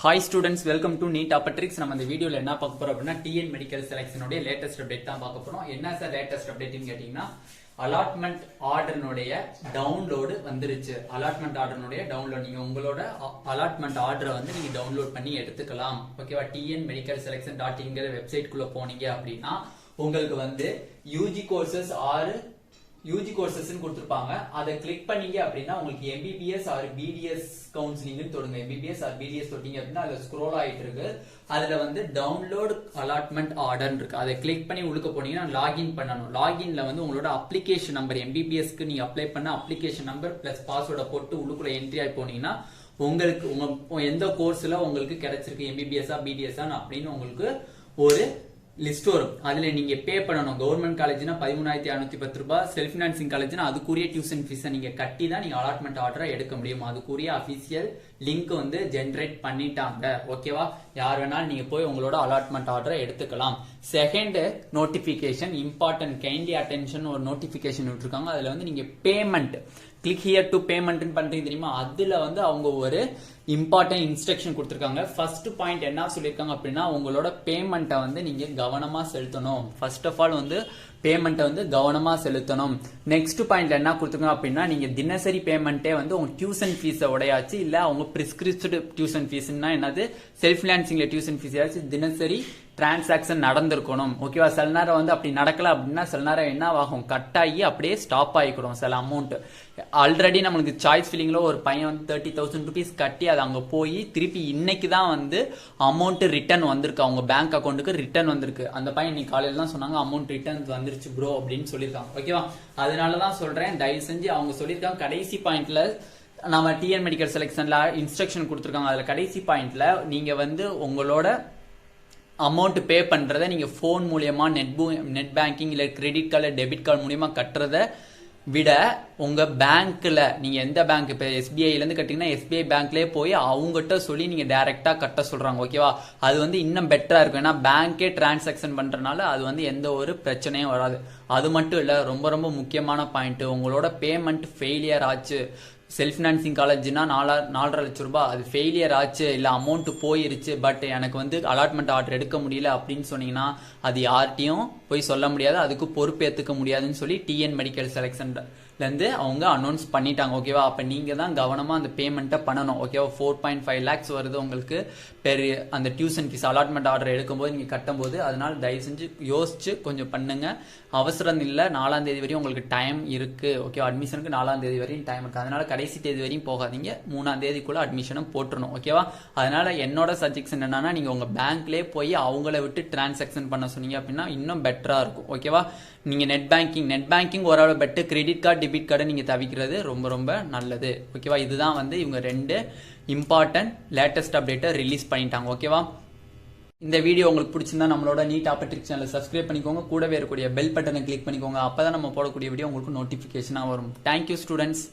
Hi students, welcome to Neet Tricks. நம்ம இந்த வீடியோல என்ன பார்க்க போறோம் அப்படினா TN மெடிக்கல் செலக்ஷன் உடைய லேட்டஸ்ட் அப்டேட் தான் பார்க்க போறோம். என்ன சார் லேட்டஸ்ட் அப்டேட்னு கேட்டிங்கனா allotment ஆர்டர்னுடைய டவுன்லோட் வந்துருச்சு. allotment ஆர்டர்னுடைய டவுன்லோட் நீங்க உங்களோட allotment ஆர்டரை வந்து நீங்க டவுன்லோட் பண்ணி எடுத்துக்கலாம். ஓகேவா? tnmedicalselection.in ங்கற வெப்சைட் குள்ள போனீங்க அப்படினா உங்களுக்கு வந்து UG courses or UG courses கொடுத்திருப்பாங்க. அதை கிளிக் பண்ணீங்க அப்படின்னா உங்களுக்கு MBBS ஆர் BDS கவுன்சிலிங் தொடுங்க. MBBS ஆர் BDS தொட்டீங்க அப்படின்னா அதுல ஸ்க்ரோல் ஆயிட்டு இருக்கு. அதுல வந்து டவுன்லோட் அலாட்மெண்ட் ஆர்டர் இருக்கு. அதை கிளிக் பண்ணி உள்ள போனீங்கன்னா லாகின் பண்ணணும். லாகின்ல வந்து உங்களோட அப்ளிகேஷன் நம்பர் MBBSக்கு நீங்க அப்ளை பண்ண அப்ளிகேஷன் நம்பர் பிளஸ் பாஸ்வேர்டை போட்டு உள்ளுக்குள்ள என்ட்ரி ஆகி போனீங்கன்னா உங்களுக்கு உங்க எந்த கோர்ஸ்ல உங்களுக்கு கிடைச்சிருக்கு MBBS BDS அப்படின்னு உங்களுக்கு ஒரு லிஸ்ட் வரும். அதுல நீங்க பே பண்ணணும். கவர்மெண்ட் காலேஜ்னா 13,610 ரூபாய், செல்ஃப் பினான்சிங் காலேஜ்னா அதுக்குரிய டியூஷன் ஃபீஸ் நீங்க கட்டி தான் நீங்க அலாட்மெண்ட் ஆர்டரை எடுக்க முடியும். அதுக்குரிய அபிஷியல் லிங்க் வந்து ஜெனரேட் பண்ணிட்டாங்க. ஓகேவா? யார் வேணாலும் நீங்க போய் உங்களோட அலாட்மெண்ட் ஆர்டரை எடுத்துக்கலாம். Second notification important, kindly attention ஒரு நோட்டிபிகேஷன் விட்டுருக்காங்க. அதுல வந்து நீங்க payment click here to payment பண்றீங்க தெரியுமா? அதுல வந்து அவங்க ஒரு இம்பார்ட்டன்ட் இன்ஸ்ட்ரக்ஷன் கொடுத்திருக்காங்க. ஃபர்ஸ்ட் பாயிண்ட் என்ன சொல்லிருக்காங்க அப்படின்னா உங்களோட பேமெண்ட்டை வந்து நீங்க கவனமா செலுத்தணும். ஃபர்ஸ்ட் ஆஃப் ஆல் வந்து பேமெண்ட்டை வந்து கவனமா செலுத்தணும். நெக்ஸ்ட் பாயிண்ட் என்ன கொடுத்துருக்காங்க அப்படின்னா நீங்க தினசரி பேமெண்ட்டே வந்து உங்க டியூஷன் ஃபீஸை உடையாச்சு இல்ல அவங்க பிரிஸ்கிரிப்ட் டியூஷன் ஃபீஸ்னா என்னது செல்ஃப் பினான்சிங்ல டியூஷன் ஃபீஸ் ஆச்சு தினசரி டிரான்சாக்சன் நடந்திருக்கணும். ஓகேவா? சில நேரம் வந்து அப்படி நடக்கல அப்படின்னா சில நேரம் என்ன ஆகும், கட் ஆகி அப்படியே ஸ்டாப் ஆகிக்கிறோம் சில அமௌண்ட். ஆல்ரெடி நம்மளுக்கு சாய்ஸ் ஃபில்லிங்ல ஒரு பையன் வந்து 30,000 rupees கட்டி அது அங்க போய் திருப்பி இன்னைக்கு தான் வந்து அமௌண்ட் ரிட்டர்ன் வந்திருக்கு. அவங்க பேங்க் அக்கௌண்ட்டுக்கு ரிட்டர்ன் வந்திருக்கு. அந்த பையன் இன்னைக்கு காலையில தான் சொன்னாங்க அமௌண்ட் ரிட்டர்ன் வந்துருச்சு ப்ரோ அப்படின்னு சொல்லியிருக்காங்க. ஓகேவா? அதனாலதான் சொல்றேன் தயவு செஞ்சு அவங்க சொல்லியிருக்காங்க கடைசி பாயிண்ட்ல நம்ம TN மெடிக்கல் செலக்ஷன்ல இன்ஸ்ட்ரக்ஷன் கொடுத்துருக்காங்க. அதுல கடைசி பாயிண்ட்ல நீங்க வந்து உங்களோட அமௌண்ட் பே பண்றத நீங்க போன் மூலியமா நெட் பேங்கிங் இல்ல கிரெடிட் கார்டு டெபிட் கார்டு மூலியமா கட்டுறத விட உங்க பேங்க்ல நீங்க எந்த பேங்க் இப்ப SBIல இருந்து கட்டிங்கன்னா SBI பேங்க்லயே போய் அவங்ககிட்ட சொல்லி நீங்க டைரக்டா கட்ட சொல்றாங்க. ஓகேவா? அது வந்து இன்னும் பெட்டரா இருக்கும். ஏன்னா பேங்கே டிரான்சாக்சன் பண்றதுனால அது வந்து எந்த ஒரு பிரச்சனையும் வராது. அது மட்டும் இல்ல, ரொம்ப ரொம்ப முக்கியமான பாயிண்ட், உங்களோட பேமெண்ட் ஃபெயிலியர் ஆச்சு, செல்ஃப் பினான்சிங் காலேஜ்னா 4.5 லட்சம் ரூபாய் அது ஃபெயிலியர் ஆச்சு இல்ல அமௌண்ட் போயிருச்சு பட் எனக்கு வந்து அலாட்மெண்ட் ஆர்டர் எடுக்க முடியல அப்படின்னு சொன்னீங்கன்னா அது யார்ட்டையும் போய் சொல்ல முடியாது, அதுக்கு பொறுப்பு ஏத்துக்க முடியாதுன்னு சொல்லி TN மெடிக்கல் செலக்ஷன்ல இருந்து அவங்க அனௌன்ஸ் பண்ணிட்டாங்க. ஓகேவா? அப்ப நீங்க தான் கவனமா அந்த பேமெண்ட்டை பண்ணணும். ஓகேவா? 4.5 lakhs வருது உங்களுக்கு பெரிய அந்த டியூஷன் ஃபீஸ் அலாட்மெண்ட் ஆர்டர் எடுக்கும்போது நீங்க கட்டும்போது. அதனால தயவு செஞ்சு யோசிச்சு கொஞ்சம் பண்ணுங்க. அவசரம் இல்ல, 4ஆம் தேதி வரையும் உங்களுக்கு டைம் இருக்கு. ஓகே, அட்மிஷனுக்கு 4ஆம் தேதி வரையும் டைம் இருக்கு. அதனால கடைசி தேதி வரையும் போகாதீங்க, 3ஆம் தேதிக்குள்ள அட்மிஷனும் போட்டுறணும். ஓகேவா? அதனால என்னோட சஜெக்ஷன் என்னன்னா நீங்க உங்க பேங்க்லயே போய் அவங்கள விட்டு டிரான்சாக்சன் பண்ண சொன்னீங்க அப்படின்னா இன்னும் பெட்டரா இருக்கும். ஓகேவா? நீங்க நெட் பேங்கிங் ஓரளவு பெட்டர், கிரெடிட் கார்டு டெபிட் கார்டை நீங்க தவிக்கிறது ரொம்ப ரொம்ப நல்லது. ஓகேவா? இதுதான் வந்து இவங்க 2 இம்பார்ட்டன்ட் லேட்டஸ்ட் அப்டேட்டை ரிலீஸ் பண்ணிட்டாங்க. ஓகேவா? இந்த வீடியோ உங்களுக்கு பிடிச்சிருந்தா நம்மளோட நீட் ட்ரிக்ஸ் சேனலை சப்ஸ்கிரைப் பண்ணிக்கோங்க. கூடவே இருக்கக்கூடிய பெல் பட்டனை கிளிக் பண்ணிக்கோங்க. அப்பதான் நம்ம போடக்கூடிய வீடியோ உங்களுக்கு நோட்டிபிகேஷனா வரும். Thank you students.